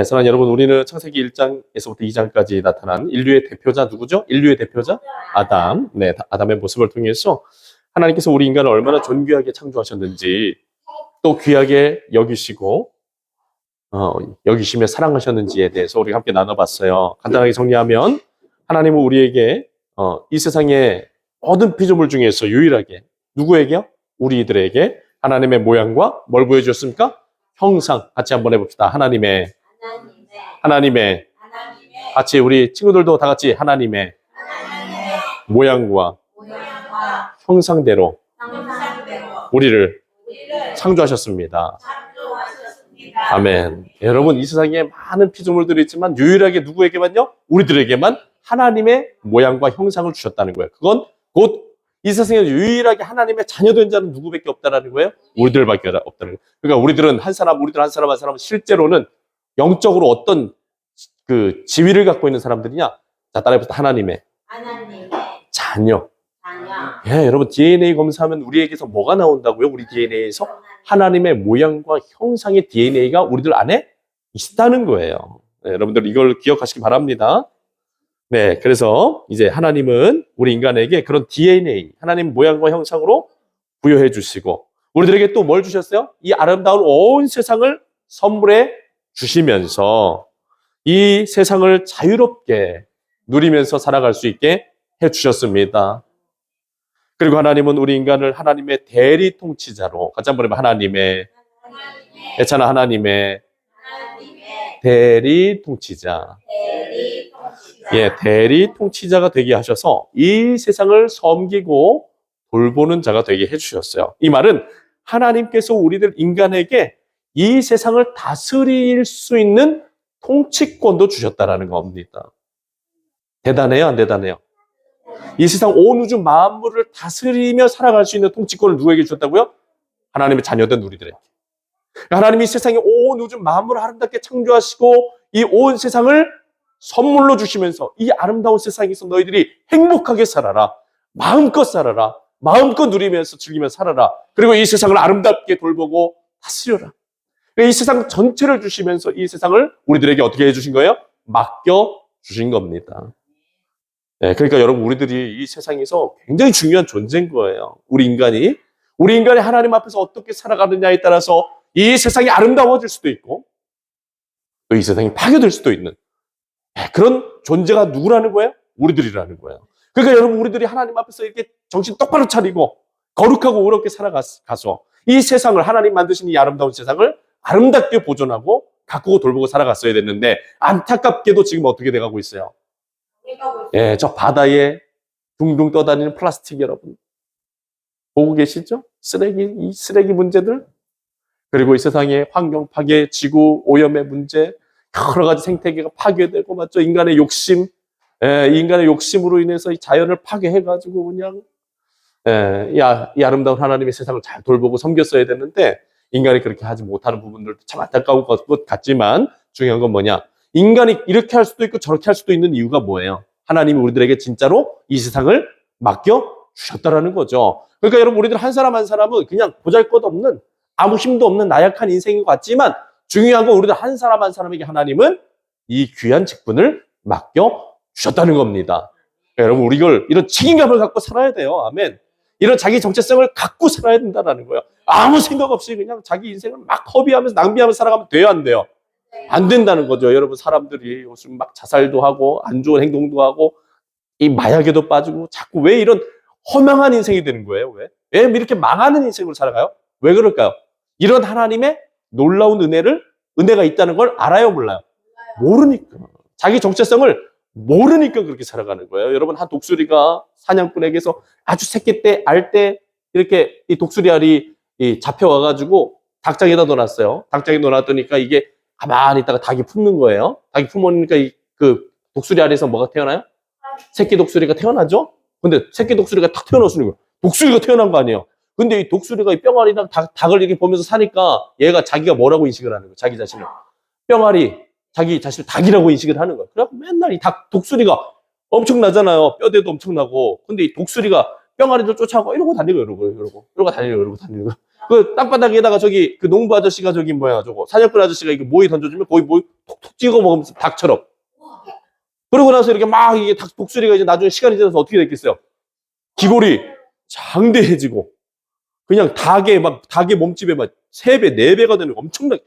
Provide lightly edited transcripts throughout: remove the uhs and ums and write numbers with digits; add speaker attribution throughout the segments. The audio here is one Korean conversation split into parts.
Speaker 1: 네, 사랑하는 여러분, 우리는 창세기 1장에서부터 2장까지 나타난 인류의 대표자 누구죠? 인류의 대표자? 아담. 네, 아담의 모습을 통해서 하나님께서 우리 인간을 얼마나 존귀하게 창조하셨는지, 또 귀하게 여기시고, 여기시며 사랑하셨는지에 대해서 우리가 함께 나눠봤어요. 간단하게 정리하면, 하나님은 우리에게, 이 세상의 모든 피조물 중에서 유일하게, 누구에게요? 우리들에게 하나님의 모양과 뭘 보여주셨습니까? 형상. 같이 한번 해봅시다. 하나님의 같이 우리 친구들도 다 같이 하나님의 모양과 형상대로 우리를 창조하셨습니다. 아멘. 여러분, 이 세상에 많은 피조물들이 있지만 유일하게 누구에게만요? 우리들에게만 하나님의 모양과 형상을 주셨다는 거예요. 그건 곧 이 세상에 유일하게 하나님의 자녀된 자는 누구밖에 없다라는 거예요? 우리들밖에 없다는 거예요. 그러니까 우리들 한 사람은 실제로는 영적으로 어떤 그 지위를 갖고 있는 사람들이냐? 자, 따라해보세요. 하나님의 자녀. 예, 여러분, DNA 검사하면 우리에게서 뭐가 나온다고요? 우리 DNA에서 하나님의 모양과 형상의 DNA가 우리들 안에 있다는 거예요. 네, 여러분들 이걸 기억하시기 바랍니다. 네, 그래서 이제 하나님은 우리 인간에게 그런 DNA, 하나님 모양과 형상으로 부여해 주시고, 우리들에게 또 뭘 주셨어요? 이 아름다운 온 세상을 선물해 주시면서 이 세상을 자유롭게 누리면서 살아갈 수 있게 해 주셨습니다. 그리고 하나님은 우리 인간을 하나님의 대리 통치자로, 같이 한번 해봐. 하나님의 대리 통치자. 예, 대리 통치자가 되게 하셔서 이 세상을 섬기고 돌보는 자가 되게 해주셨어요. 이 말은 하나님께서 우리들 인간에게 이 세상을 다스릴 수 있는 통치권도 주셨다라는 겁니다. 대단해요, 안 대단해요? 이 세상 온 우주 만물을 다스리며 살아갈 수 있는 통치권을 누구에게 주셨다고요? 하나님의 자녀된 우리들에게. 하나님이 세상에 온 우주 만물을 아름답게 창조하시고 이 온 세상을 선물로 주시면서 이 아름다운 세상에서 너희들이 행복하게 살아라. 마음껏 살아라. 마음껏 누리면서 즐기면서 살아라. 그리고 이 세상을 아름답게 돌보고 다스려라. 이 세상 전체를 주시면서 이 세상을 우리들에게 어떻게 해주신 거예요? 맡겨주신 겁니다. 네, 그러니까 여러분, 우리들이 이 세상에서 굉장히 중요한 존재인 거예요. 우리 인간이 하나님 앞에서 어떻게 살아가느냐에 따라서 이 세상이 아름다워질 수도 있고 또 이 세상이 파괴될 수도 있는 그런 존재가 누구라는 거예요? 우리들이라는 거예요. 그러니까 여러분, 우리들이 하나님 앞에서 이렇게 정신 똑바로 차리고 거룩하고 의롭게 살아가서 이 세상을, 하나님 만드신 이 아름다운 세상을 아름답게 보존하고 가꾸고 돌보고 살아갔어야 됐는데, 안타깝게도 지금 어떻게 돼가고 있어요? 예, 저 바다에 둥둥 떠다니는 플라스틱, 여러분 보고 계시죠? 이 쓰레기 문제들, 그리고 이 세상의 환경 파괴, 지구 오염의 문제, 여러 가지 생태계가 파괴되고, 맞죠? 인간의 욕심, 인간의 욕심으로 인해서 이 자연을 파괴해가지고 그냥, 이 아름다운 하나님의 세상을 잘 돌보고 섬겼어야 되는데, 인간이 그렇게 하지 못하는 부분들도 참 안타까운 것 같지만, 중요한 건 뭐냐? 인간이 이렇게 할 수도 있고 저렇게 할 수도 있는 이유가 뭐예요? 하나님이 우리들에게 진짜로 이 세상을 맡겨주셨다라는 거죠. 그러니까 여러분, 우리들 한 사람 한 사람은 그냥 보잘것없는, 아무 힘도 없는 나약한 인생인 것 같지만, 중요한 건 우리들 한 사람 한 사람에게 하나님은 이 귀한 직분을 맡겨주셨다는 겁니다. 그러니까 여러분, 우리 이런 책임감을 갖고 살아야 돼요. 아멘. 이런 자기 정체성을 갖고 살아야 된다는 거예요. 아무 생각 없이 그냥 자기 인생을 막 허비하면서 낭비하면서 살아가면 돼요, 안 돼요? 안 된다는 거죠. 여러분, 사람들이 요즘 막 자살도 하고 안 좋은 행동도 하고 이 마약에도 빠지고 자꾸 왜 이런 허망한 인생이 되는 거예요? 왜 이렇게 망하는 인생을 살아가요? 왜 그럴까요? 이런 하나님의 놀라운 은혜가 있다는 걸 알아요, 몰라요? 모르니까. 자기 정체성을 모르니까 그렇게 살아가는 거예요. 여러분, 한 독수리가 사냥꾼에게서 아주 새끼 때, 알 때 이렇게 이 독수리 알이 잡혀와가지고 닭장에다 넣어놨어요. 닭장에 넣어놨더니까 이게 가만히 있다가 닭이 품는 거예요. 닭이 품으니까 그 독수리 알에서 뭐가 태어나요? 새끼 독수리가 태어나죠? 근데 새끼 독수리가 탁 태어났으니 독수리가 태어난 거 아니에요. 근데 이 독수리가 이 뿅아리랑 닭을 이렇게 보면서 사니까 얘가 자기가 뭐라고 인식을 하는 거예요? 자기 자신을. 뿅아리, 자기 자신을 닭이라고 인식을 하는 거예요. 그래서 맨날 이 독수리가 엄청나잖아요. 뼈대도 엄청나고. 근데 이 독수리가 병아리들 쫓아가고 이러고 다니고 이러고 다니고. 그 땅바닥에다가 저기 그 농부 아저씨가 저기 뭐야 저거 사냥꾼 아저씨가 이거 모이 던져주면 거기 모이 톡톡 찍어 먹으면서 닭처럼. 그러고 나서 이렇게 막 이게 닭 독수리가 이제 나중에 시간이 지나서 어떻게 됐겠어요? 귀골이 장대해지고 그냥 닭의 몸집에 막 3배, 4배가 되는 엄청나게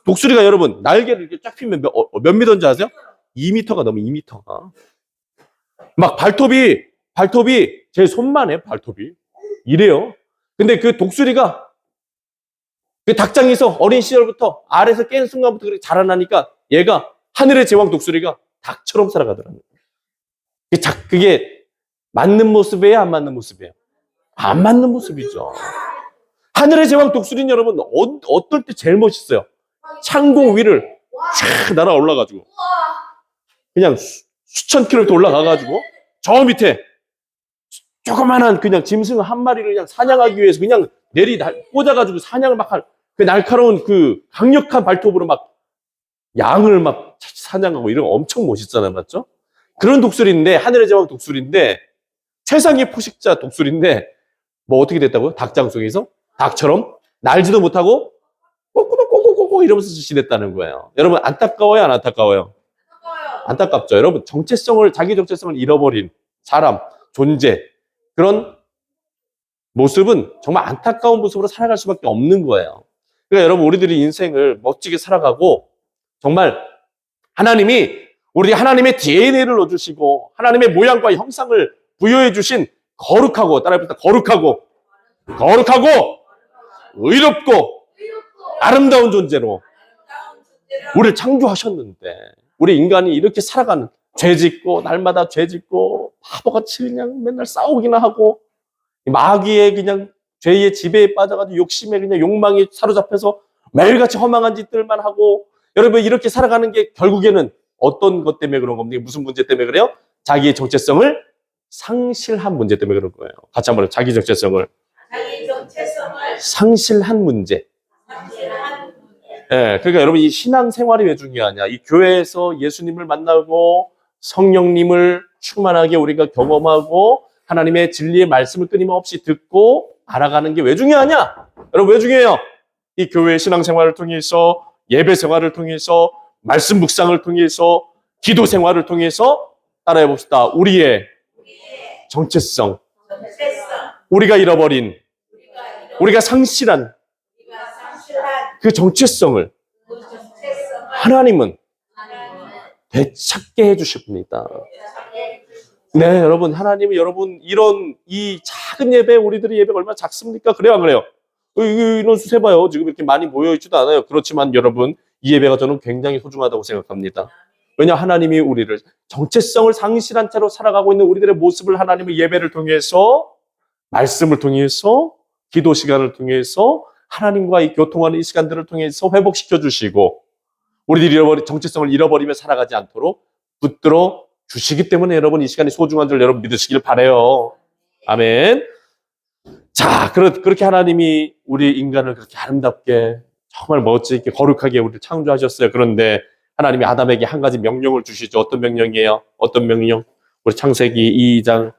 Speaker 1: 독수리가 여러분 날개를 이렇게 쫙 펴면 몇 미터인지 아세요? 2미터가 넘어 2미터가. 막 발톱이 제 손만 해 발톱이 이래요. 근데 그 독수리가 그 닭장에서 어린 시절부터 알에서 깬 순간부터 그렇게 자라나니까 얘가 하늘의 제왕 독수리가 닭처럼 살아가더라고요. 그게 맞는 모습이에요? 안 맞는 모습이에요? 안 맞는 모습이죠. 하늘의 제왕 독수리는 여러분 어떨 때 제일 멋있어요? 창고 위를 쫙 날아 올라가지고 그냥 수천 킬로미터 올라가가지고 저 밑에 조그만한 그냥 짐승 한 마리를 그냥 사냥하기 위해서 그냥 꽂아가지고 사냥을 막 할 그 날카로운 그 강력한 발톱으로 막 양을 막 사냥하고 이런 거 엄청 멋있잖아요. 맞죠? 그런 독수리인데 하늘의 제왕 독수리인데 최상의 포식자 독수리인데 뭐 어떻게 됐다고요? 닭장 속에서 닭처럼 날지도 못하고 꼬꼬꼬꼬꼬꼬 이러면서 지냈다는 거예요. 여러분 안타까워요? 안 안타까워요? 안타깝죠. 여러분 자기 정체성을 잃어버린 사람, 존재 그런 모습은 정말 안타까운 모습으로 살아갈 수밖에 없는 거예요. 그러니까 여러분 우리들이 인생을 멋지게 살아가고 정말 우리 하나님의 DNA를 넣어주시고 하나님의 모양과 형상을 부여해 주신 거룩하고 따라해봅시다. 거룩하고 의롭고 아름다운 존재로 우리를 창조하셨는데 우리 인간이 이렇게 살아가는 죄짓고 날마다 죄짓고 바보같이 그냥 맨날 싸우기나 하고 마귀의 그냥 죄의 지배에 빠져가지고 욕심에 그냥 욕망에 사로잡혀서 매일같이 허망한 짓들만 하고 여러분 이렇게 살아가는 게 결국에는 어떤 것 때문에 그런 겁니까? 무슨 문제 때문에 그래요? 자기의 정체성을 상실한 문제 때문에 그런 거예요. 같이 한번 자기 정체성을 상실한 문제. 예, 그러니까 여러분 이 신앙생활이 왜 중요하냐? 이 교회에서 예수님을 만나고 성령님을 충만하게 우리가 경험하고 하나님의 진리의 말씀을 끊임없이 듣고 알아가는 게 왜 중요하냐? 여러분 왜 중요해요? 이 교회 신앙생활을 통해서 예배 생활을 통해서 말씀 묵상을 통해서 기도 생활을 통해서 따라해 봅시다. 우리의 정체성, 우리가 잃어버린, 우리가 상실한 그 정체성을 하나님은 되찾게 해주십니다. 네, 여러분, 하나님은 여러분, 이 작은 예배, 우리들의 예배가 얼마나 작습니까? 그래요, 안 그래요? 인원수 세봐요. 지금 이렇게 많이 모여있지도 않아요. 그렇지만 여러분, 이 예배가 저는 굉장히 소중하다고 생각합니다. 왜냐, 하나님이 우리를 정체성을 상실한 채로 살아가고 있는 우리들의 모습을 하나님의 예배를 통해서, 말씀을 통해서, 기도 시간을 통해서, 하나님과 이 교통하는 이 시간들을 통해서 회복시켜 주시고, 우리들이 정체성을 잃어버리며 살아가지 않도록 붙들어 주시기 때문에 여러분 이 시간이 소중한 줄 여러분 믿으시길 바라요. 아멘. 자, 그렇게 하나님이 우리 인간을 그렇게 아름답게 정말 멋지게 거룩하게 우리를 창조하셨어요. 그런데 하나님이 아담에게 한 가지 명령을 주시죠. 어떤 명령이에요? 어떤 명령? 우리 창세기 2장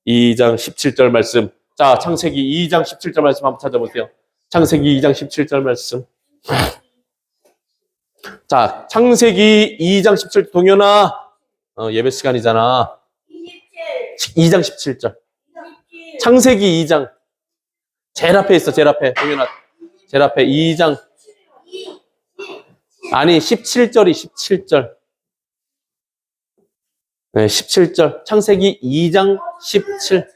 Speaker 1: 17절 말씀. 자, 창세기 2장 17절 말씀 한번 찾아보세요. 창세기 2장 17절 말씀. 자, 창세기 2장 17절 동현아. 예배 시간이잖아. 2장 17절. 창세기 2장. 제일 앞에 있어, 제일 앞에. 동현아. 제일 앞에 2장. 아니, 17절이 17절. 네, 17절. 창세기 2장 17.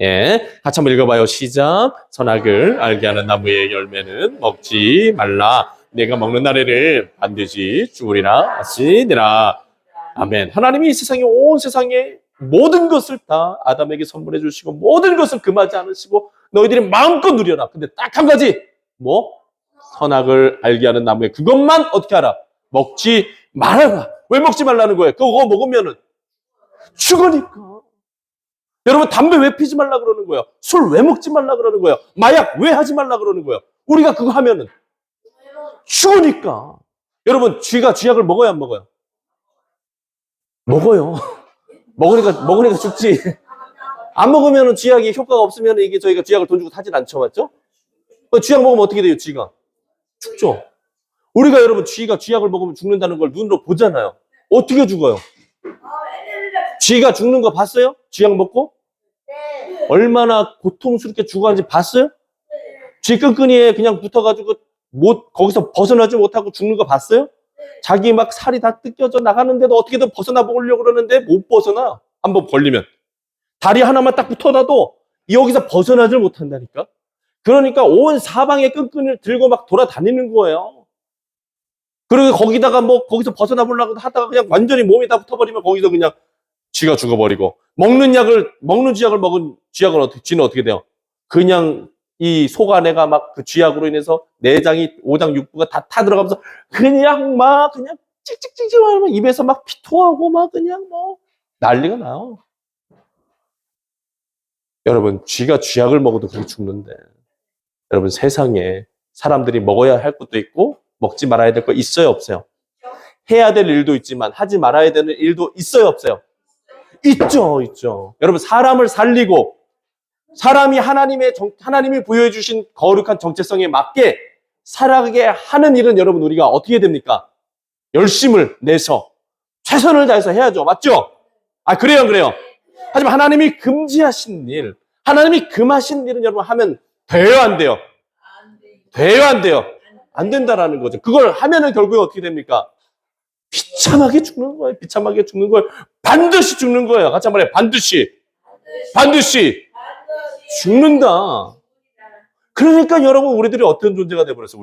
Speaker 1: 예. 같이 한번 읽어봐요. 시작. 선악을 알게 하는 나무의 열매는 먹지 말라. 내가 먹는 날에를 반드시 죽으리라 하시니라. 아멘. 하나님이 이 세상에 온 세상에 모든 것을 다 아담에게 선물해 주시고 모든 것을 금하지 않으시고 너희들이 마음껏 누려라. 근데 딱 한 가지 선악을 알게 하는 나무에 그것만 어떻게 하라? 먹지 말아라. 왜 먹지 말라는 거예요? 그거 먹으면은 죽으니까. 여러분 담배 왜 피지 말라 그러는 거예요? 술 왜 먹지 말라 그러는 거예요? 마약 왜 하지 말라 그러는 거예요? 우리가 그거 하면은 죽으니까. 여러분 쥐약을 먹어야 안 먹어요? 먹어요. 먹으니까 죽지. 안 먹으면 쥐약이 효과가 없으면 이게 저희가 쥐약을 돈 주고 사진 않죠, 맞죠? 쥐약 먹으면 어떻게 돼요, 쥐가? 죽죠. 우리가 여러분 쥐약을 먹으면 죽는다는 걸 눈으로 보잖아요. 어떻게 죽어요? 쥐가 죽는 거 봤어요? 쥐약 먹고? 얼마나 고통스럽게 죽어가는지 봤어요? 쥐 끈끈이에 그냥 붙어가지고 거기서 벗어나지 못하고 죽는 거 봤어요? 자기 막 살이 다 뜯겨져 나가는데도 어떻게든 벗어나 보려고 그러는데 못 벗어나. 한번 걸리면. 다리 하나만 딱 붙어놔도 여기서 벗어나질 못한다니까. 그러니까 온 사방에 끈끈이를 들고 막 돌아다니는 거예요. 그리고 거기다가 거기서 벗어나 보려고 하다가 그냥 완전히 몸이 다 붙어버리면 거기서 그냥 쥐가 죽어버리고, 먹는 쥐약을 먹은 쥐는 어떻게 돼요? 그냥 이 속 안에가 막 그 쥐약으로 인해서 내장이, 오장 육부가 다 타들어가면서 그냥 찍찍찍찍 하면 입에서 막 피토하고 막 그냥 난리가 나요. 여러분, 쥐가 쥐약을 먹어도 그렇게 죽는데, 여러분, 세상에 사람들이 먹어야 할 것도 있고 먹지 말아야 될 거 있어요, 없어요? 해야 될 일도 있지만 하지 말아야 되는 일도 있어요, 없어요? 있죠. 여러분, 사람을 살리고 사람이 하나님이 부여해 주신 거룩한 정체성에 맞게 살아가게 하는 일은 여러분, 우리가 어떻게 됩니까? 열심을 내서 최선을 다해서 해야죠. 맞죠? 그래요, 그래요. 하지만 하나님이 금지하신 일, 하나님이 금하신 일은 여러분 하면 돼요, 안 돼요? 돼요, 안 돼요? 안 된다라는 거죠. 그걸 하면은 결국에 어떻게 됩니까? 비참하게 죽는 거예요. 비참하게 죽는 거예요. 반드시 죽는 거예요. 같이 한번 해요. 반드시 죽는다. 그러니까 여러분, 우리들이 어떤 존재가 돼버렸어,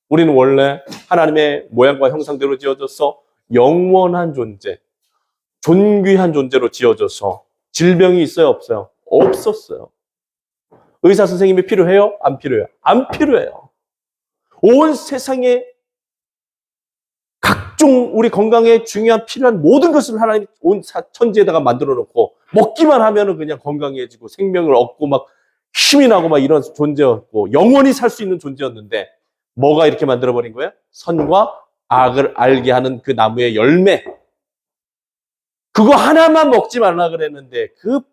Speaker 1: 우리는 원래 하나님의 모양과 형상대로 지어져서 영원한 존재, 존귀한 존재로 지어져서 질병이 있어요, 없어요? 없었어요. 의사 선생님이 필요해요? 안 필요해요? 안 필요해요. 온 세상에 각종 우리 건강에 중요한 필요한 모든 것을 하나님 온 천지에다가 만들어 놓고 먹기만 하면은 그냥 건강해지고 생명을 얻고 막 힘이 나고 막 이런 존재였고 영원히 살 수 있는 존재였는데 뭐가 이렇게 만들어 버린 거예요? 선과 악을 알게 하는 그 나무의 열매. 그거 하나만 먹지 말라 그랬는데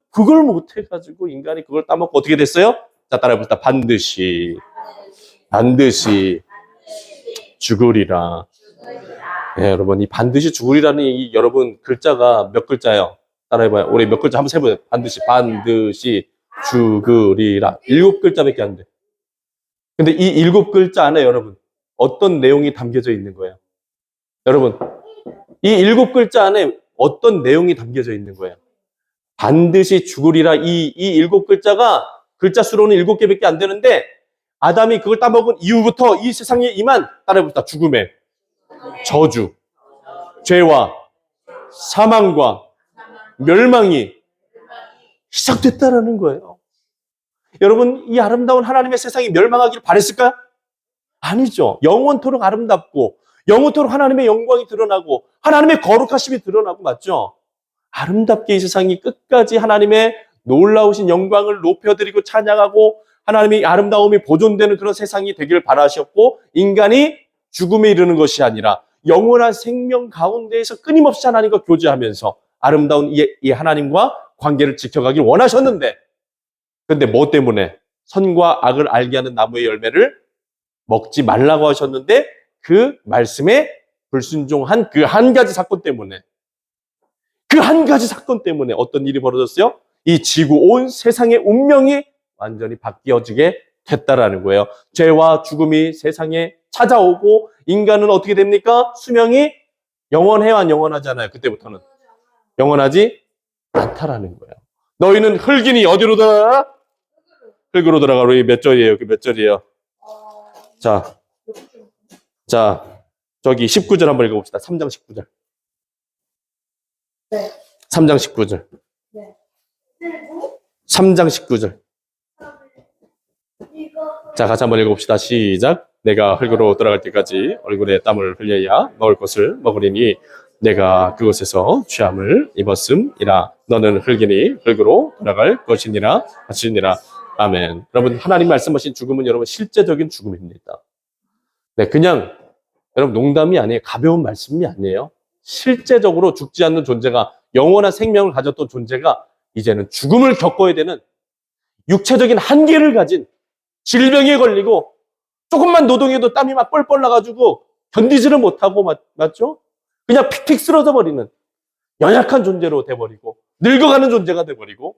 Speaker 1: 그걸 못 해가지고 인간이 그걸 따먹고 어떻게 됐어요? 자, 따라해봅시다. 반드시 죽으리라. 네, 여러분, 이 반드시 죽으리라는 이 여러분 글자가 몇 글자예요? 따라해봐요. 우리 몇 글자 한번 세보세요. 반드시 죽으리라. 7글자밖에 안 돼. 근데 이 7글자 안에 여러분 어떤 내용이 담겨져 있는 거예요? 여러분, 이 7글자 안에 어떤 내용이 담겨져 있는 거예요? 반드시 죽으리라. 이 7글자가 글자 수로는 7개밖에 안 되는데 아담이 그걸 따먹은 이후부터 이 세상에 임한, 따라해봅시다. 죽음의 저주, 죄와 사망과 멸망이 시작됐다라는 거예요. 여러분, 이 아름다운 하나님의 세상이 멸망하기를 바랬을까요? 아니죠. 영원토록 아름답고 영원토록 하나님의 영광이 드러나고 하나님의 거룩하심이 드러나고, 맞죠? 아름답게 이 세상이 끝까지 하나님의 놀라우신 영광을 높여드리고 찬양하고 하나님의 아름다움이 보존되는 그런 세상이 되기를 바라셨고, 인간이 죽음에 이르는 것이 아니라 영원한 생명 가운데에서 끊임없이 하나님과 교제하면서 아름다운 이 하나님과 관계를 지켜가길 원하셨는데, 그런데 뭐 때문에? 선과 악을 알게 하는 나무의 열매를 먹지 말라고 하셨는데 그 말씀에 불순종한 그 한 가지 사건 때문에, 어떤 일이 벌어졌어요? 이 지구 온 세상의 운명이 완전히 바뀌어지게 됐다라는 거예요. 죄와 죽음이 세상에 찾아오고 인간은 어떻게 됩니까? 수명이 영원해요, 안 영원하잖아요. 그때부터는 영원하지 않다라는 거예요. 너희는 흙이니 어디로 들어가? 흙으로 들어가. 우리 몇 절이에요? 몇 절이에요? 자, 저기 19절 한번 읽어봅시다. 3장 19절.
Speaker 2: 네.
Speaker 1: 3장 19절.
Speaker 2: 네.
Speaker 1: 3장 19절. 자, 같이 한번 읽어봅시다. 시작. 내가 흙으로 돌아갈 때까지 얼굴에 땀을 흘려야 먹을 것을 먹으리니 내가 그곳에서 취함을 입었음이라. 너는 흙이니 흙으로 돌아갈 것이니라 하시니라. 아멘. 여러분, 하나님 말씀하신 죽음은 여러분 실제적인 죽음입니다. 네, 그냥 여러분 농담이 아니에요. 가벼운 말씀이 아니에요. 실제적으로 죽지 않는 존재가, 영원한 생명을 가졌던 존재가 이제는 죽음을 겪어야 되는 육체적인 한계를 가진 질병에 걸리고 조금만 노동해도 땀이 막 뻘뻘 나가지고 견디지를 못하고 맞죠? 그냥 픽픽 쓰러져 버리는 연약한 존재로 돼버리고 늙어가는 존재가 돼버리고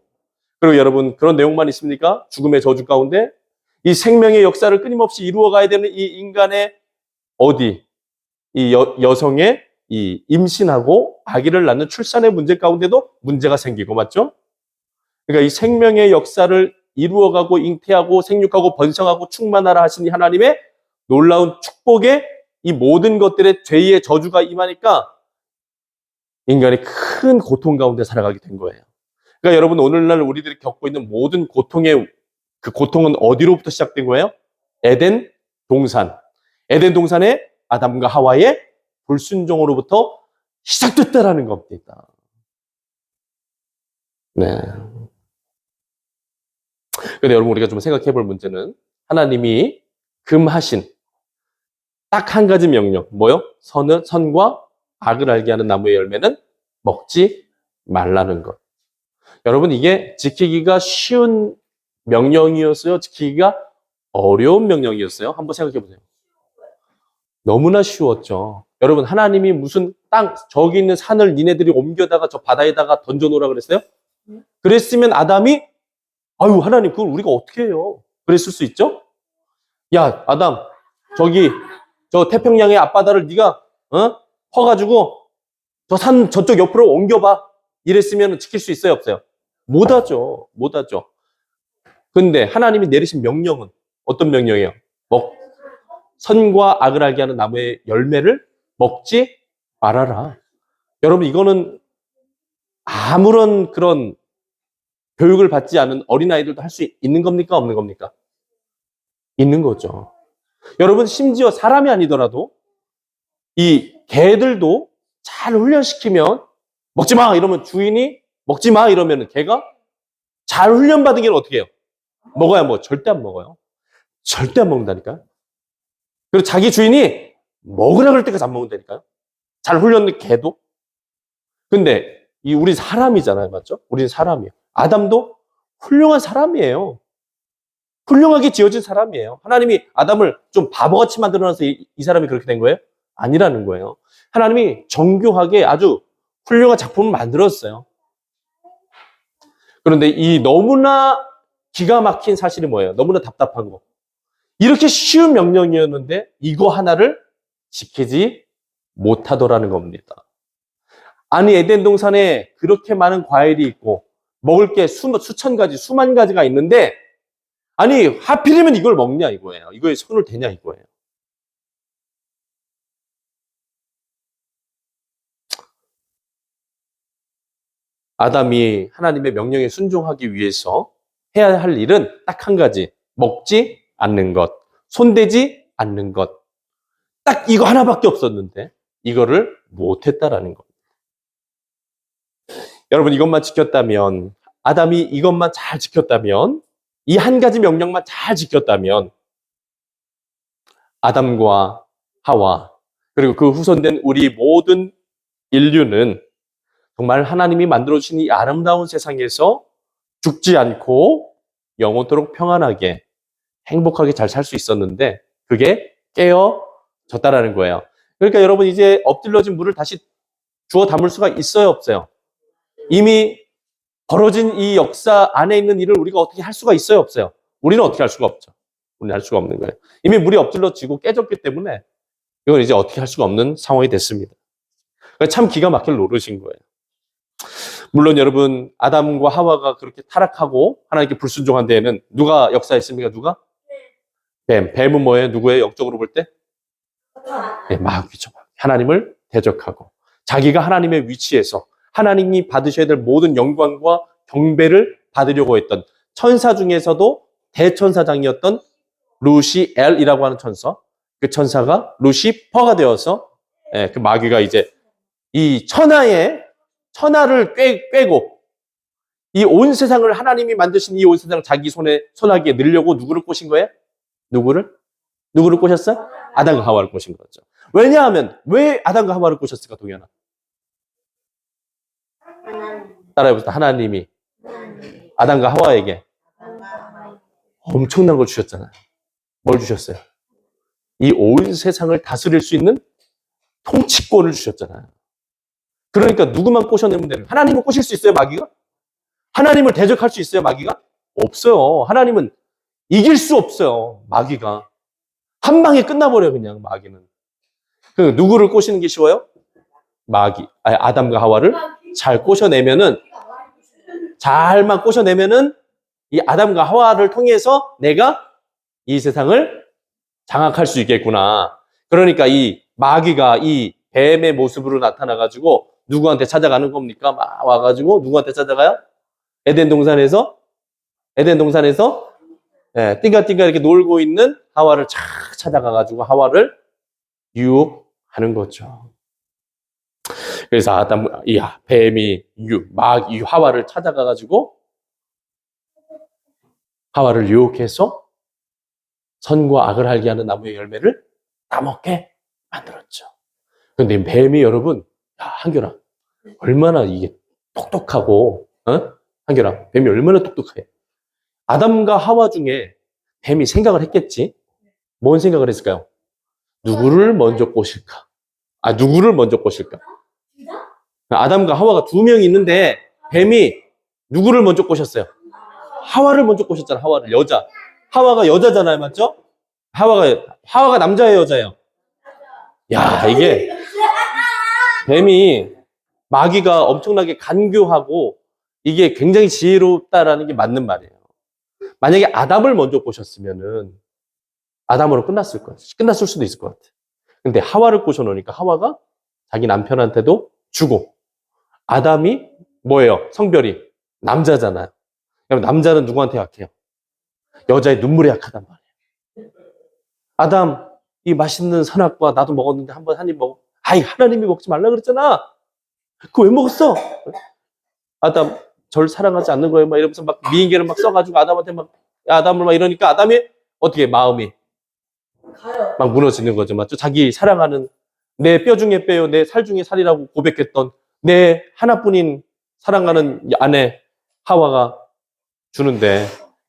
Speaker 1: 그리고 여러분 그런 내용만 있습니까? 죽음의 저주 가운데 이 생명의 역사를 끊임없이 이루어가야 되는 이 인간의 이 여성의 이 임신하고 아기를 낳는 출산의 문제 가운데도 문제가 생기고 맞죠? 그러니까 이 생명의 역사를 이루어가고 잉태하고 생육하고 번성하고 충만하라 하신 이 하나님의 놀라운 축복에 이 모든 것들의 죄의 저주가 임하니까 인간이 큰 고통 가운데 살아가게 된 거예요. 그러니까 여러분 오늘날 우리들이 겪고 있는 모든 고통의 그 고통은 어디로부터 시작된 거예요? 에덴 동산. 에덴 동산에 아담과 하와의 불순종으로부터 시작됐다라는 겁니다. 네. 근데 여러분 우리가 좀 생각해 볼 문제는 하나님이 금하신 딱 한 가지 명령. 뭐요? 선과 악을 알게 하는 나무의 열매는 먹지 말라는 것. 여러분 이게 지키기가 쉬운 명령이었어요? 지키기가 어려운 명령이었어요? 한번 생각해 보세요. 너무나 쉬웠죠. 여러분 하나님이 무슨 저기 있는 산을 니네들이 옮겨다가 저 바다에다가 던져놓으라 그랬어요? 그랬으면 아담이 아유 하나님 그걸 우리가 어떻게 해요? 그랬을 수 있죠? 야 아담 저기 저 태평양의 앞바다를 네가 퍼가지고 저 산 저쪽 옆으로 옮겨봐. 이랬으면 지킬 수 있어요 없어요? 못하죠. 근데 하나님이 내리신 명령은 어떤 명령이에요? 선과 악을 알게 하는 나무의 열매를 먹지 말아라. 여러분 이거는 아무런 그런 교육을 받지 않은 어린아이들도 할 수 있는 겁니까? 없는 겁니까? 있는 거죠. 여러분 심지어 사람이 아니더라도 이 개들도 잘 훈련시키면 먹지 마 이러면 주인이 먹지 마 이러면 개가 잘 훈련받은 개는 어떻게 해요? 먹어야 뭐 절대 안 먹어요. 절대 안 먹는다니까요. 그리고 자기 주인이 먹으라 그럴 때까지 안 먹는다니까요. 잘 훈련된 개도. 근데 우리 사람이잖아요. 맞죠? 우리는 사람이에요. 아담도 훌륭한 사람이에요. 훌륭하게 지어진 사람이에요. 하나님이 아담을 좀 바보같이 만들어놔서 이 사람이 그렇게 된 거예요? 아니라는 거예요. 하나님이 정교하게 아주 훌륭한 작품을 만들었어요. 그런데 이 너무나 기가 막힌 사실이 뭐예요? 너무나 답답한 거. 이렇게 쉬운 명령이었는데 이거 하나를 지키지 못하더라는 겁니다. 아니 에덴 동산에 그렇게 많은 과일이 있고 먹을 게 수천 가지, 수만 가지가 있는데 아니 하필이면 이걸 먹냐 이거예요. 이거에 손을 대냐 이거예요. 아담이 하나님의 명령에 순종하기 위해서 해야 할 일은 딱 한 가지. 먹지 않는 것. 손대지 않는 것. 딱 이거 하나밖에 없었는데 이거를 못했다라는 겁니다. 여러분 이것만 지켰다면 아담이 이것만 잘 지켰다면 이 한 가지 명령만 잘 지켰다면 아담과 하와 그리고 그 후손된 우리 모든 인류는 정말 하나님이 만들어주신 이 아름다운 세상에서 죽지 않고 영원토록 평안하게 행복하게 잘 살 수 있었는데 그게 깨어졌다라는 거예요. 그러니까 여러분 이제 엎질러진 물을 다시 주워 담을 수가 있어요 없어요? 이미 벌어진 이 역사 안에 있는 일을 우리가 어떻게 할 수가 있어요 없어요? 우리는 어떻게 할 수가 없죠. 우리는 할 수가 없는 거예요. 이미 물이 엎질러지고 깨졌기 때문에 이건 이제 어떻게 할 수가 없는 상황이 됐습니다. 참 기가 막힐 노릇인 거예요. 물론 여러분 아담과 하와가 그렇게 타락하고 하나님께 불순종한 데에는 누가 역사했습니까? 누가? 뱀은 뭐예요? 누구예요? 영적으로 볼 때? 네, 마귀죠. 하나님을 대적하고 자기가 하나님의 위치에서 하나님이 받으셔야 될 모든 영광과 경배를 받으려고 했던 천사 중에서도 대천사장이었던 루시엘이라고 하는 천사, 그 천사가 루시퍼가 되어서 그 마귀가 이제 이 천하를 꿰고 이 온 세상을 하나님이 만드신 이 온 세상을 자기 손아귀에 넣으려고 누구를 꼬신 거예요? 누구를 꼬셨어요? 아담과 하와를 꼬신 거죠. 왜냐하면 왜 아담과 하와를 꼬셨을까 동현아? 따라해봅시다. 하나님이 아담과 하와에게 엄청난 걸 주셨잖아요. 뭘 주셨어요? 이 온 세상을 다스릴 수 있는 통치권을 주셨잖아요. 그러니까 누구만 꼬셔내면 되는, 하나님을 꼬실 수 있어요, 마귀가? 하나님을 대적할 수 있어요, 마귀가? 없어요. 하나님은 이길 수 없어요, 마귀가. 한 방에 끝나버려요, 그냥 마귀는. 그 누구를 꼬시는 게 쉬워요? 마귀. 아니, 아담과 하와를 잘 꼬셔내면은, 잘만 꼬셔내면은 이 아담과 하와를 통해서 내가 이 세상을 장악할 수 있겠구나. 그러니까 이 마귀가 이 뱀의 모습으로 나타나가지고 누구한테 찾아가는 겁니까? 막 와가지고 누구한테 찾아가요? 에덴 동산에서 띵가띵가 이렇게 놀고 있는 하와를 착 찾아가가지고 하와를 유혹하는 거죠. 그래서 뱀이 하와를 찾아가가지고 하와를 유혹해서 선과 악을 알게 하는 나무의 열매를 따먹게 만들었죠. 그런데 뱀이 여러분, 한결아, 얼마나 이게 똑똑하고, 한결아, 뱀이 얼마나 똑똑해. 아담과 하와 중에 뱀이 생각을 했겠지? 뭔 생각을 했을까요? 누구를 먼저 꼬실까? 누구를 먼저 꼬실까? 아담과 하와가 2명이 있는데 뱀이 누구를 먼저 꼬셨어요? 하와를 먼저 꼬셨잖아. 하와를. 여자. 하와가 여자잖아요. 맞죠? 하와가 남자예요, 여자예요? 야, 이게 뱀이 마귀가 엄청나게 간교하고 이게 굉장히 지혜롭다라는 게 맞는 말이에요. 만약에 아담을 먼저 꼬셨으면은 아담으로 끝났을 거예요. 끝났을 수도 있을 것 같아. 근데 하와를 꼬셔놓으니까 하와가 자기 남편한테도 주고, 아담이 뭐예요? 성별이 남자잖아요. 그럼 남자는 누구한테 약해요? 여자의 눈물에 약하단 말이에요. 아담, 이 맛있는 선악과 나도 먹었는데 한번 한 입 먹어. 하나님이 먹지 말라 그랬잖아. 그거 왜 먹었어? 아담, 절 사랑하지 않는 거예요. 막 이러면서 막 미인계를 막 써가지고 아담한테 아담을 막 이러니까 아담이 어떻게 마음이 막 무너지는 거죠. 맞죠? 자기 사랑하는 내 뼈 중에 뼈요, 내 살 중에 살이라고 고백했던 내 하나뿐인 사랑하는 아내 하와가 주는데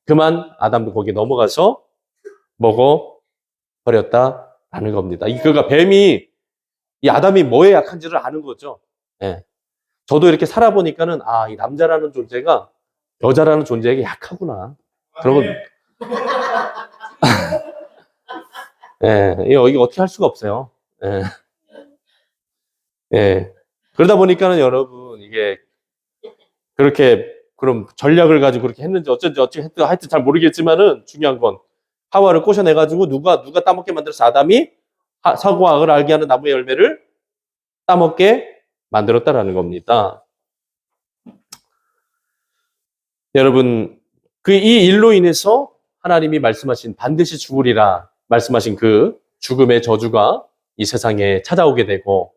Speaker 1: 그만 아담도 거기에 넘어가서 먹어버렸다라는 겁니다. 그러니까 뱀이 이 아담이 뭐에 약한지를 아는 거죠. 예. 저도 이렇게 살아보니까는 이 남자라는 존재가 여자라는 존재에게 약하구나. 그런 건 이거 어떻게 할 수가 없어요. 예. 예. 그러다 보니까는 여러분 이게 그렇게 그럼 전략을 가지고 그렇게 했는지 어쩐지 하여튼 잘 모르겠지만은 중요한 건 하와를 꼬셔내가지고 누가 따먹게 만들어서 아담이 선과 악을 알게 하는 나무의 열매를 따먹게 만들었다라는 겁니다. 여러분, 이 일로 인해서 하나님이 말씀하신 반드시 죽으리라 말씀하신 그 죽음의 저주가 이 세상에 찾아오게 되고,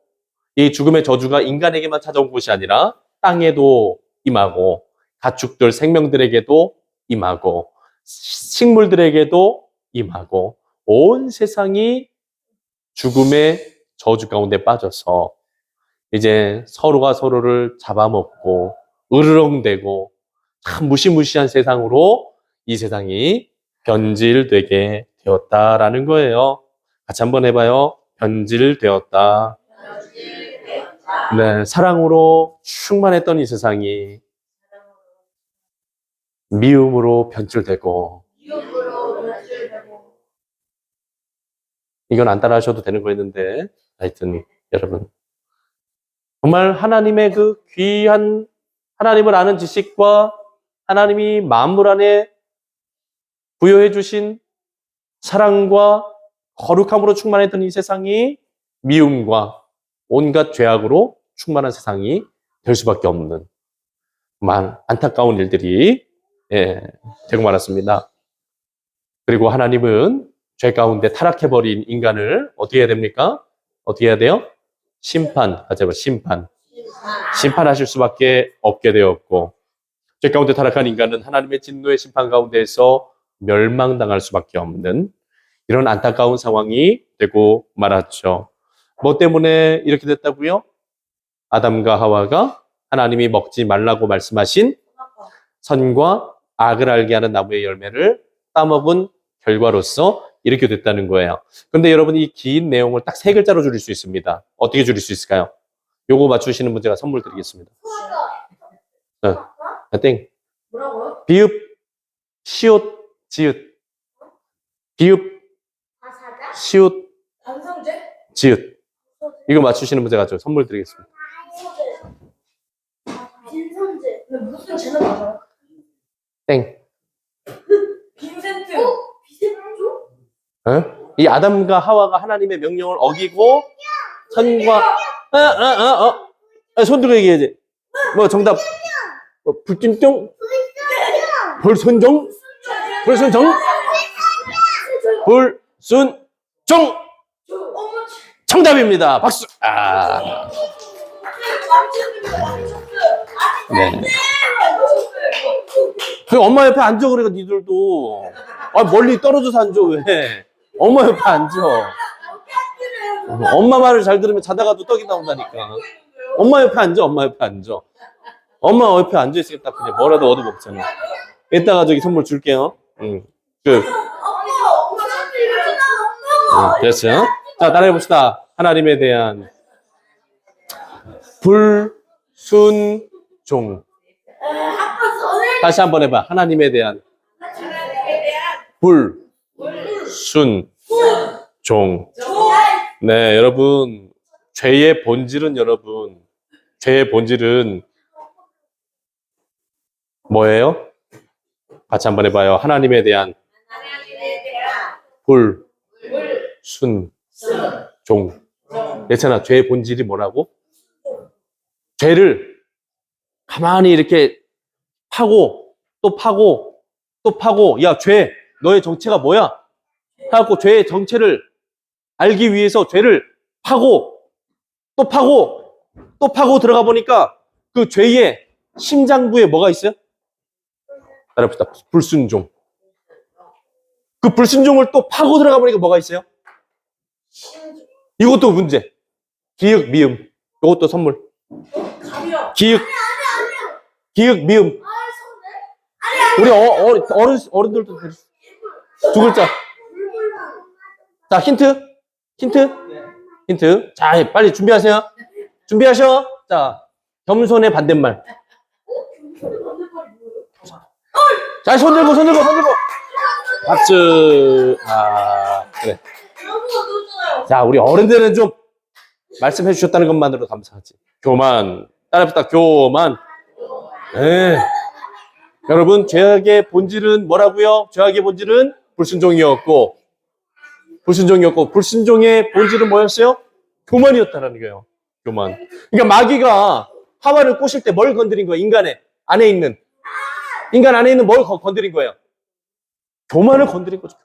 Speaker 1: 이 죽음의 저주가 인간에게만 찾아온 것이 아니라 땅에도 임하고 가축들 생명들에게도 임하고 식물들에게도 임하고 온 세상이 죽음의 저주 가운데 빠져서 이제 서로가 서로를 잡아먹고 으르렁대고 참 무시무시한 세상으로 이 세상이 변질되게 되었다라는 거예요. 같이 한번 해봐요. 변질되었다. 네, 사랑으로 충만했던 이 세상이 미움으로 변질되고, 이건 안 따라하셔도 되는 거였는데, 하여튼 여러분 정말 하나님의 그 귀한 하나님을 아는 지식과 하나님이 만물 안에 부여해 주신 사랑과 거룩함으로 충만했던 이 세상이 미움과 온갖 죄악으로 충만한 세상이 될 수밖에 없는 안타까운 일들이 되고 말았습니다. 그리고 하나님은 죄 가운데 타락해버린 인간을 어떻게 해야 됩니까? 어떻게 해야 돼요? 심판하실 수밖에 없게 되었고, 죄 가운데 타락한 인간은 하나님의 진노의 심판 가운데에서 멸망당할 수밖에 없는 이런 안타까운 상황이 되고 말았죠. 뭐 때문에 이렇게 됐다고요? 아담과 하와가 하나님이 먹지 말라고 말씀하신 선과 악을 알게 하는 나무의 열매를 따먹은 결과로서 이렇게 됐다는 거예요. 그런데 여러분 이 긴 내용을 딱 3글자로 줄일 수 있습니다. 어떻게 줄일 수 있을까요? 요거 맞추시는 분 제가 선물 드리겠습니다. 땡.
Speaker 2: 뭐라고요?
Speaker 1: 비읍, 시옷, 지읒. 비읍,
Speaker 2: 사자?
Speaker 1: 시옷,
Speaker 2: 반성제?
Speaker 1: 지읒. 이거 맞추시는 분 제가 선물 드리겠습니다.
Speaker 2: 빈선제. 근데 무슨 제는 맞아요?
Speaker 1: 땡.
Speaker 2: 빈센트. 비센조?
Speaker 1: 이 아담과 하와가 하나님의 명령을 어기고 선과 손 들고 얘기해야지. 뭐 정답 불순종? 불순종? 불순종? 불순종! 정답입니다. 박수! 네. 그 엄마 옆에 앉아 그래 니들도. 멀리 떨어져서 앉아 왜? 엄마 옆에 앉아. 엄마 말을 잘 들으면 자다가도 떡이 나온다니까. 엄마 옆에 앉아, 엄마 옆에 앉아. 엄마 옆에 앉아 있으니까 그냥 뭐라도 얻어 먹잖아. 이따가 저기 선물 줄게요. 됐어요? 자, 따라해 봅시다. 하나님에 대한 불순종. 다시 한번 해봐. 하나님에 대한 불순종. 네, 여러분. 죄의 본질은 뭐예요? 같이 한번 해봐요. 하나님에 대한 불순종. 예찬아, 죄의 본질이 뭐라고? 죄를 가만히 이렇게 파고, 또 파고, 또 파고, 야, 죄, 너의 정체가 뭐야? 해갖고 죄의 정체를 알기 위해서 죄를 파고, 또 파고, 또 파고 들어가 보니까 그 죄의 심장부에 뭐가 있어요? 따라합시다. 불순종. 그 불순종을 또 파고 들어가 보니까 뭐가 있어요? 이것도 문제. 기역, 미음. 이것도 선물. 기역, 미음. 우리 어른들도 두 글자. 자, 힌트. 자, 빨리 준비하세요. 준비하셔. 자, 겸손의 반대말. 자, 손 들고. 박수. 그래. 자, 우리 어른들은 좀 말씀해 주셨다는 것만으로도 감사하지. 교만. 따라합시다. 교만. 네. 여러분, 죄악의 본질은 뭐라고요? 죄악의 본질은 불순종이었고, 불순종의 본질은 뭐였어요? 교만이었다라는 거예요. 교만. 그러니까 마귀가 하와를 꼬실 때 뭘 건드린 거예요? 인간 안에 있는 뭘 건드린 거예요? 교만을 건드린 거죠.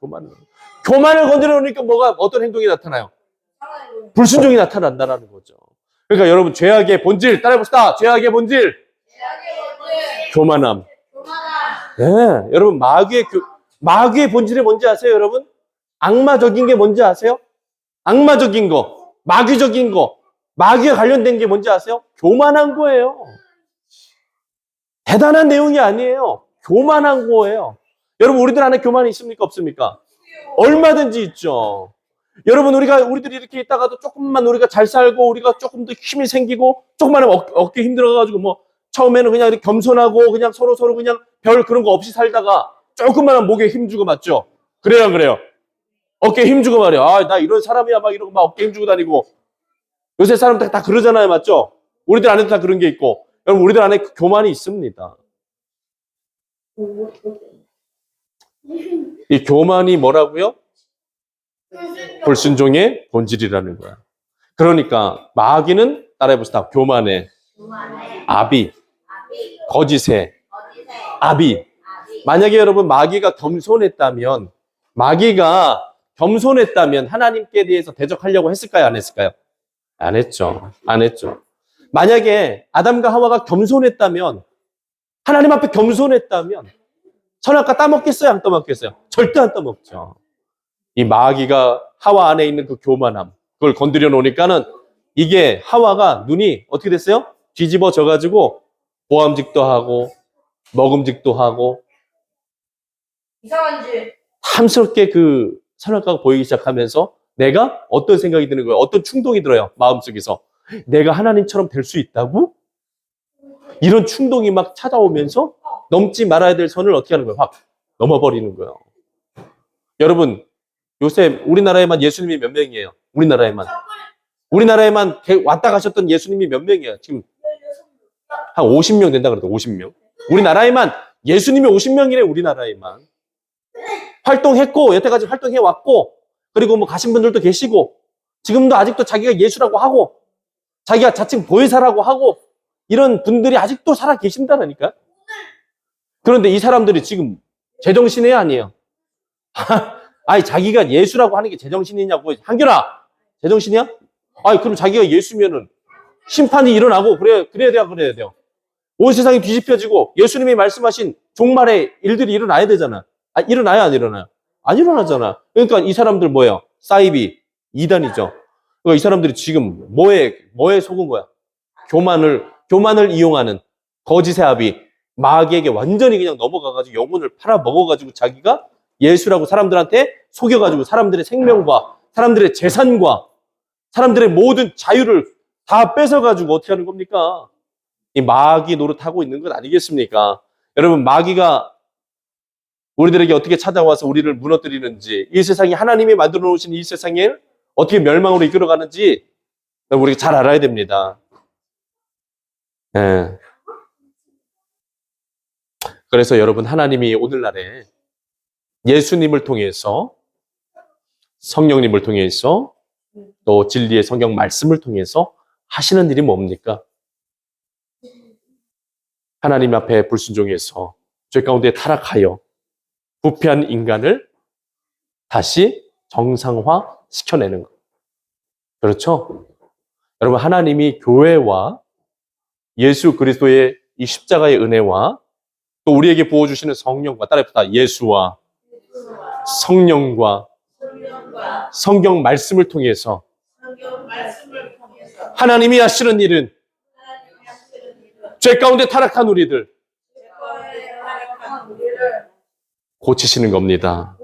Speaker 1: 교만을 건드려 놓으니까 어떤 행동이 나타나요? 불순종이 나타난다라는 거죠. 그러니까 여러분, 죄악의 본질 따라해봅시다. 죄악의 본질. 교만함. 네, 여러분, 마귀의 본질이 뭔지 아세요, 여러분? 악마적인 게 뭔지 아세요? 악마적인 거, 마귀적인 거, 마귀와 관련된 게 뭔지 아세요? 교만한 거예요. 대단한 내용이 아니에요. 교만한 거예요. 여러분, 우리들 안에 교만이 있습니까? 없습니까? 얼마든지 있죠. 여러분, 우리들이 이렇게 있다가도 조금만 우리가 잘 살고, 우리가 조금 더 힘이 생기고, 조금만 어깨 힘들어가지고, 처음에는 그냥 이렇게 겸손하고, 그냥 서로 그냥 별 그런 거 없이 살다가, 조금만 목에 힘주고 맞죠? 그래요, 안 그래요? 어깨에 힘주고 말이야. 나 이런 사람이야. 막 이러고 막 어깨 힘주고 다니고. 요새 사람들 다 그러잖아요. 맞죠? 우리들 안에도 다 그런 게 있고. 여러분, 우리들 안에 교만이 있습니다. 이 교만이 뭐라고요? 불순종의 본질이라는 거야. 그러니까 마귀는 따라해봅시다. 교만의 아비, 거짓의 아비. 만약에 여러분 마귀가 겸손했다면 하나님께 대해서 대적하려고 했을까요? 안 했을까요? 안 했죠. 만약에 아담과 하와가 겸손했다면, 하나님 앞에 겸손했다면 선악과 따먹겠어요? 안 따먹겠어요? 절대 안 따먹죠. 이 마귀가 하와 안에 있는 그 교만함, 그걸 건드려 놓으니까는 이게 하와가 눈이 어떻게 됐어요? 뒤집어져 가지고 보암직도 하고 먹음직도 하고
Speaker 2: 이상한지.
Speaker 1: 탐스럽게 그 선악과가 보이기 시작하면서 내가 어떤 생각이 드는 거예요? 어떤 충동이 들어요? 마음속에서. 내가 하나님처럼 될 수 있다고? 이런 충동이 막 찾아오면서 넘지 말아야 될 선을 어떻게 하는 거예요? 확 넘어버리는 거예요. 여러분, 요새 우리나라에만 예수님이 몇 명이에요? 우리나라에만 왔다 가셨던 예수님이 몇 명이에요? 지금 한 50명 된다 그래도 50명. 우리나라에만 예수님이 50명이래. 우리나라에만 활동했고 여태까지 활동해 왔고, 그리고 뭐 가신 분들도 계시고, 지금도 아직도 자기가 예수라고 하고 자기가 자칭 보혜사라고 하고 이런 분들이 아직도 살아 계신다라니까. 그런데 이 사람들이 지금 제정신이에요, 아니에요? 아니, 자기가 예수라고 하는 게 제정신이냐고. 한결아, 제정신이야? 아니, 그럼 자기가 예수면은 심판이 일어나고 그래야 돼요. 온 세상이 뒤집혀지고 예수님이 말씀하신 종말의 일들이 일어나야 되잖아. 아, 일어나요, 안 일어나요? 안 일어나잖아. 그러니까 이 사람들 뭐예요? 사이비, 이단이죠. 그러니까 이 사람들이 지금 뭐에 속은 거야? 교만을 이용하는 거짓의 아비, 마귀에게 완전히 그냥 넘어가가지고 영혼을 팔아먹어가지고 자기가 예수라고 사람들한테 속여가지고 사람들의 생명과 사람들의 재산과 사람들의 모든 자유를 다 뺏어가지고 어떻게 하는 겁니까? 이 마귀 노릇하고 있는 건 아니겠습니까? 여러분, 마귀가 우리들에게 어떻게 찾아와서 우리를 무너뜨리는지, 이 세상이 하나님이 만들어 놓으신 이 세상에 어떻게 멸망으로 이끌어가는지 우리가 잘 알아야 됩니다. 예. 그래서 여러분, 하나님이 오늘날에 예수님을 통해서, 성령님을 통해서, 또 진리의 성경 말씀을 통해서 하시는 일이 뭡니까? 하나님 앞에 불순종해서 죄 가운데 타락하여 부패한 인간을 다시 정상화 시켜내는 것. 그렇죠? 여러분, 하나님이 교회와 예수 그리스도의 이 십자가의 은혜와 또 우리에게 부어주시는 성령과, 따라합시다. 예수와 성령과 성경 말씀을 통해서 하나님이 하시는 일은 죄 가운데 타락한 우리들 고치시는 겁니다.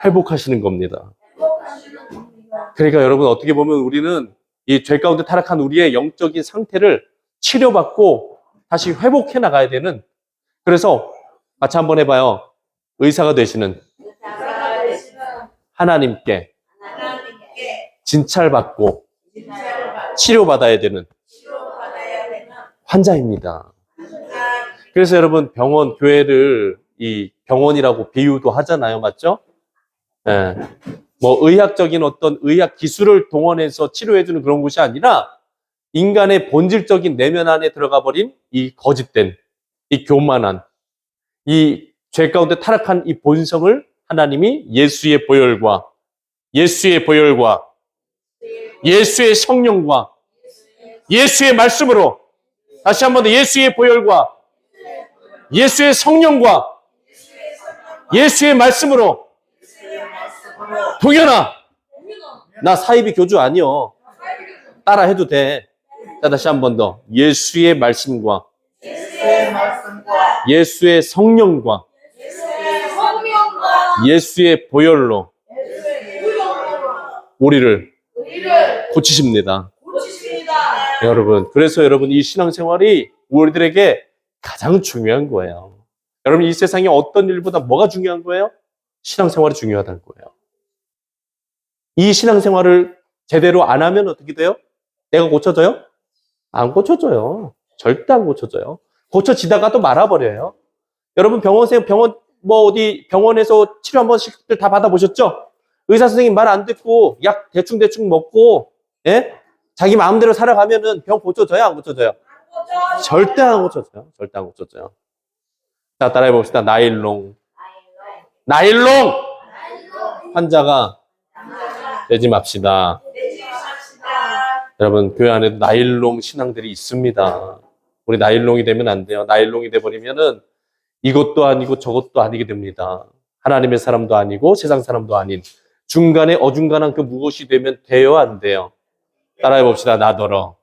Speaker 1: 회복하시는 겁니다. 그러니까 여러분, 어떻게 보면 우리는 이 죄 가운데 타락한 우리의 영적인 상태를 치료받고 다시 회복해 나가야 되는, 그래서 같이 한번 해봐요. 의사가 되시는 하나님께 진찰받고 치료받아야 되는 환자입니다. 그래서 여러분, 병원, 교회를 이 병원이라고 비유도 하잖아요. 맞죠? 예. 뭐 의학적인 어떤 의학 기술을 동원해서 치료해주는 그런 곳이 아니라 인간의 본질적인 내면 안에 들어가 버린 이 거짓된, 이 교만한, 이 죄 가운데 타락한 이 본성을 하나님이 예수의 보혈과 예수의 성령과 예수의 말씀으로, 다시 한 번 더, 예수의 보혈과 예수의 성령과 예수의 말씀으로. 동현아, 나 사이비 교주 아니요. 따라 해도 돼. 자, 다시 한 번 더. 예수의 말씀과 예수의 성령과 예수의 보혈로 우리를 고치십니다. 여러분, 그래서 여러분, 이 신앙생활이 우리들에게 가장 중요한 거예요. 여러분, 이 세상에 어떤 일보다 뭐가 중요한 거예요? 신앙생활이 중요하다는 거예요. 이 신앙생활을 제대로 안 하면 어떻게 돼요? 내가 고쳐져요? 안 고쳐져요. 절대 안 고쳐져요. 고쳐지다가 또 말아버려요. 여러분, 어디 병원에서 치료 한 번씩들 다 받아보셨죠? 의사 선생님 말 안 듣고 약 대충 먹고, 예? 자기 마음대로 살아가면은 병 고쳐져요? 안 고쳐져요? 절대 안 고쳐져요. 절대 안 고쳐져요. 자, 따라해 봅시다. 나일롱 환자가 되지 맙시다. 여러분, 교회 안에도 나일롱 신앙들이 있습니다. 우리 나일롱이 되면 안 돼요. 나일롱이 돼버리면은 이것도 아니고 저것도 아니게 됩니다. 하나님의 사람도 아니고 세상 사람도 아닌 중간에 어중간한 그 무엇이 되면 돼요, 안 돼요? 따라해 봅시다. 나더러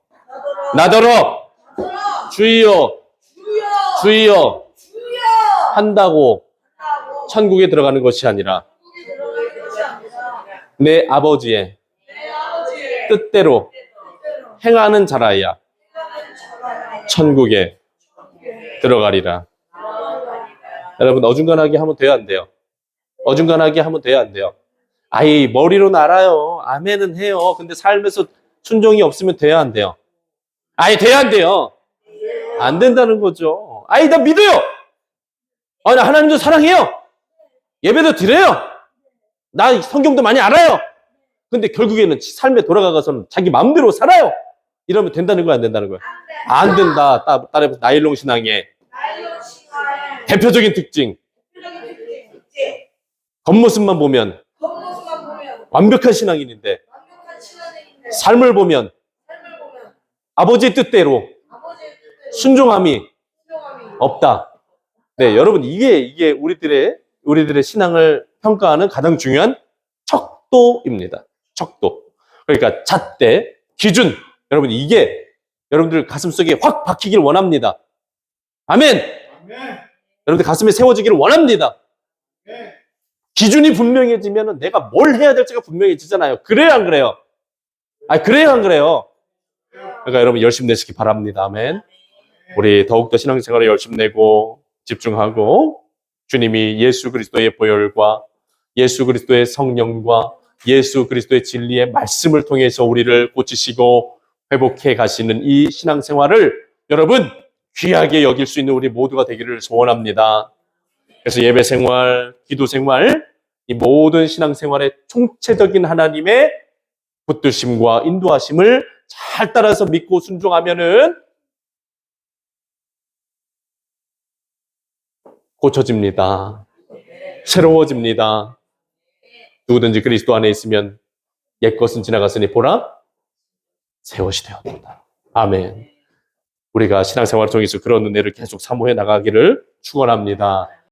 Speaker 1: 주여 주여
Speaker 2: 주여
Speaker 1: 한다고
Speaker 2: 하고
Speaker 1: 천국에 들어가는 것이 아니라
Speaker 2: 천국에 들어가는 것이 아니라
Speaker 1: 내 아버지의
Speaker 2: 내 아버지의
Speaker 1: 뜻대로
Speaker 2: 뜻대로
Speaker 1: 행하는 자라야
Speaker 2: 행하는 자가
Speaker 1: 천국에 들어가리라. 여러분 어중간하게 하면 돼요, 안 돼요? 어중간하게 하면 돼요, 안 돼요? 아이 머리로는 알아요. 아멘은 해요. 근데 삶에서 순종이 없으면 돼요, 안 돼요? 아이 돼요, 안 돼요? 안 된다는 거죠. 아이 나 믿어요. 나 하나님도 사랑해요. 예배도 드려요. 나 성경도 많이 알아요. 근데 결국에는 삶에 돌아가서는 자기 마음대로 살아요. 이러면 된다는 거야, 안 된다는 거야? 안 된다. 따라해서 나일론 신앙의
Speaker 2: 나일론 신화의
Speaker 1: 대표적인 특징.
Speaker 2: 대표적인 특징
Speaker 1: 겉모습만 보면
Speaker 2: 겉모습만 보면
Speaker 1: 완벽한 신앙인인데
Speaker 2: 완벽한 신앙인인데
Speaker 1: 삶을 보면
Speaker 2: 삶을 보면
Speaker 1: 아버지의 뜻대로
Speaker 2: 아버지의 뜻대로
Speaker 1: 순종함이
Speaker 2: 순종함이
Speaker 1: 없다. 네, 여러분 이게 우리들의 신앙을 평가하는 가장 중요한 척도입니다. 척도. 그러니까 잣대, 기준. 여러분 이게 여러분들 가슴속에 확 박히길 원합니다. 아멘. 여러분들 가슴에 세워지기를 원합니다. 기준이 분명해지면 내가 뭘 해야 될지가 분명해지잖아요. 그래요, 안 그래요? 그래요, 안 그래요? 그러니까 여러분 열심히 내시기 바랍니다. 아멘. 우리 더욱더 신앙생활에 열심히 내고 집중하고 주님이 예수 그리스도의 보혈과 예수 그리스도의 성령과 예수 그리스도의 진리의 말씀을 통해서 우리를 고치시고 회복해 가시는 이 신앙생활을 여러분 귀하게 여길 수 있는 우리 모두가 되기를 소원합니다. 그래서 예배생활, 기도생활, 이 모든 신앙생활의 총체적인 하나님의 붙드심과 인도하심을 잘 따라서 믿고 순종하면은 고쳐집니다. 새로워집니다. 누구든지 그리스도 안에 있으면 옛것은 지나갔으니 보라 새 것이 되었다. 아멘. 우리가 신앙생활을 통해서 그런 은혜를 계속 사모해 나가기를 축원합니다.